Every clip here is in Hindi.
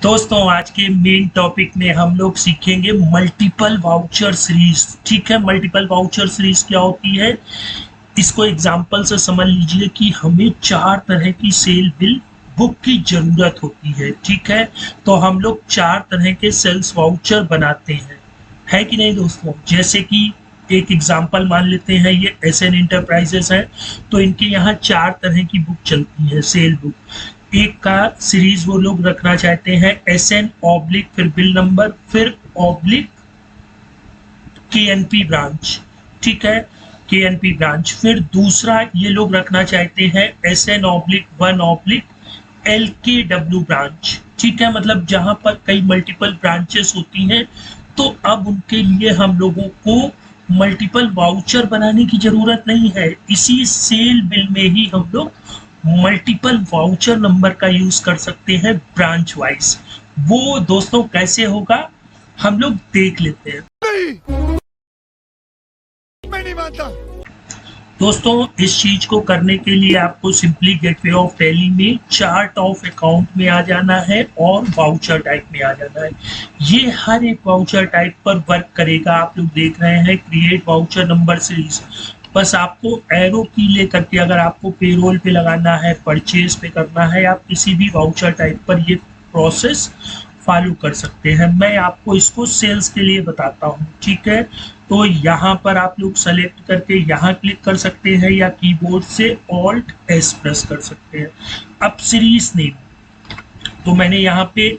दोस्तों आज के मेन टॉपिक में हम लोग सीखेंगे मल्टीपल वाउचर सीरीज। ठीक है, मल्टीपल वाउचर सीरीज क्या होती है, इसको एग्जांपल से समझ लीजिए कि हमें 4 तरह की सेल बिल बुक की जरूरत होती है। ठीक है, तो हम लोग 4 तरह के सेल्स वाउचर बनाते हैं, है कि नहीं दोस्तों। जैसे कि एक एग्जांपल मान लेते हैं, ये एसएन इंटरप्राइजेस है, तो इनके यहाँ 4 तरह की बुक चलती है, सेल बुक। एक का सीरीज वो लोग रखना चाहते हैं एसएन ऑब्लिक फिर बिल नंबर फिर ऑब्लिक केएनपी ब्रांच। ठीक है, केएनपी ब्रांच। फिर दूसरा ये लोग रखना चाहते हैं एसएन ऑब्लिक 1 ऑब्लिक एलकेडब्ल्यू ब्रांच। ठीक है, मतलब जहां पर कई मल्टीपल ब्रांचेस होती हैं, तो अब उनके लिए हम लोगों को मल्टीपल वाउचर बनाने की जरूरत नहीं है। इसी सेल बिल में ही हम लोग मल्टीपल वाउचर नंबर का यूज कर सकते हैं ब्रांच वाइज। वो दोस्तों कैसे होगा हम लोग देख लेते हैं। मैं नहीं मानता दोस्तों। इस चीज को करने के लिए आपको सिंपली गेटवे ऑफ टैली में चार्ट ऑफ अकाउंट में आ जाना है और वाउचर टाइप में आ जाना है। ये हर एक वाउचर टाइप पर वर्क करेगा। आप लोग देख रहे हैं क्रिएट वाउचर नंबर सीरीज। बस आपको एरो की लेकर के अगर आपको पेरोल पे लगाना है, परचेज पे करना है, आप किसी भी वाउचर टाइप पर ये प्रोसेस फॉलो कर सकते हैं। मैं आपको इसको सेल्स के लिए बताता हूँ। ठीक है, तो यहाँ पर आप लोग सेलेक्ट करके यहाँ क्लिक कर सकते हैं या कीबोर्ड से ऑल्ट एस प्रेस कर सकते हैं। अब सीरीज नेम, तो मैंने यहाँ पे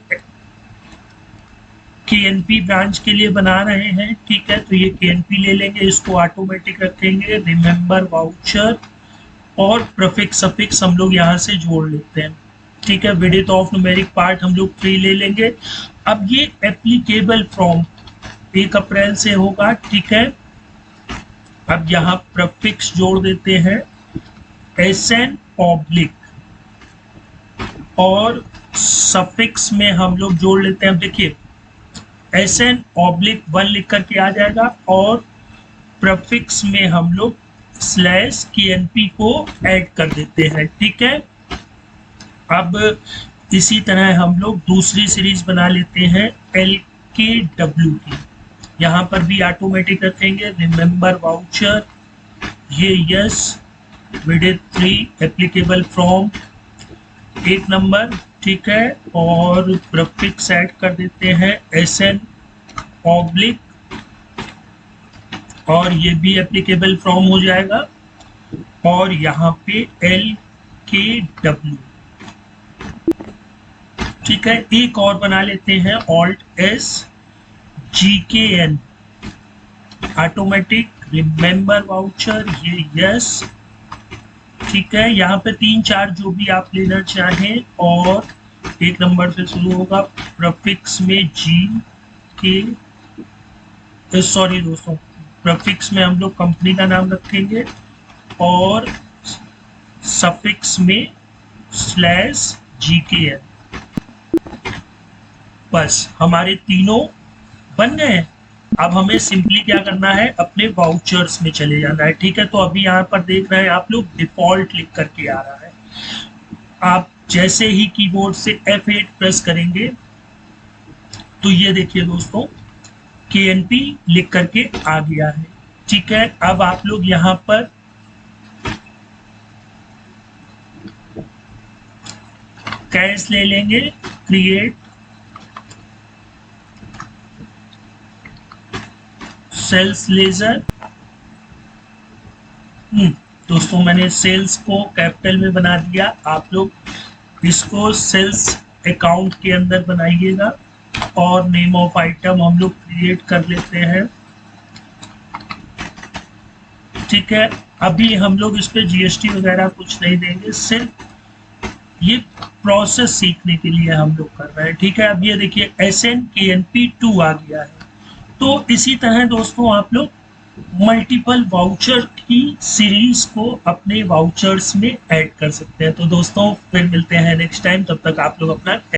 केएनपी ब्रांच के लिए बना रहे हैं। ठीक है, तो ये केएनपी ले लेंगे, इसको ऑटोमेटिक रखेंगे, रिमेंबर वाउचर और प्रीफिक्स सफिक्स हम लोग यहाँ से जोड़ लेते हैं। ठीक है, विड्थ ऑफ न्यूमेरिक पार्ट हम लोग फ्री ले लेंगे। अब ये एप्लीकेबल फ्रॉम 1 अप्रैल से होगा। ठीक है, अब यहाँ प्रीफिक्स जोड़ देते हैं एसएन ऑब्लिक और सफिक्स में हम लोग जोड़ लेते हैं। अब देखिए एसएन ऑब्लिक 1 लिख करके आ जाएगा और प्रीफिक्स में हम लोग स्लैश केएनपी को ऐड कर देते हैं। ठीक है, अब इसी तरह हम लोग दूसरी सीरीज बना लेते हैं एलकेडब्ल्यू की। यहाँ पर भी ऑटोमेटिक रखेंगे, रिमेंबर वाउचर, ये yes, width 3, applicable from 1 number. ठीक है, और प्रीफिक्स ऐड कर देते हैं एसएन ऑब्लिक और ये भी एप्लीकेबल फ्रॉम हो जाएगा और यहाँ पे एलकेडब्ल्यू। ठीक है, एक और बना लेते हैं alt S GKN, automatic remember voucher, ये यस। ठीक है, यहाँ पे 3-4 जो भी आप लेना चाहें और 1 नंबर से शुरू होगा, प्रीफिक्स में जी के, सॉरी दोस्तों, प्रीफिक्स में हम लोग कंपनी का नाम रखेंगे और सफिक्स में स्लैश जीकेएन। बस हमारे तीनों बन गए। अब हमें सिंपली क्या करना है, अपने वाउचर्स में चले जाना है। ठीक है, तो अभी यहाँ पर देख रहे हैं आप लोग डिफॉल्ट लिख करके आ रहा है। आप जैसे ही कीबोर्ड से F8 प्रेस करेंगे तो ये देखिए दोस्तों केएनपी लिख करके आ गया है। ठीक है, अब आप लोग यहाँ पर कैश ले लेंगे, क्रिएट सेल्स लेजर। दोस्तों मैंने सेल्स को कैपिटल में बना दिया, आप लोग इसको सेल्स अकाउंट के अंदर बनाइएगा और नेम ऑफ आइटम हम लोग क्रिएट कर लेते हैं। ठीक है, अभी हम लोग इस पे जीएसटी वगैरह कुछ नहीं देंगे, सिर्फ ये प्रोसेस सीखने के लिए हम लोग कर रहे हैं। ठीक है, अब ये देखिए एसएन केएनपी 2 आ गया है। तो इसी तरह दोस्तों आप लोग मल्टीपल वाउचर की सीरीज को अपने वाउचर्स में ऐड कर सकते हैं। तो दोस्तों फिर मिलते हैं नेक्स्ट टाइम, तब तक आप लोग अपना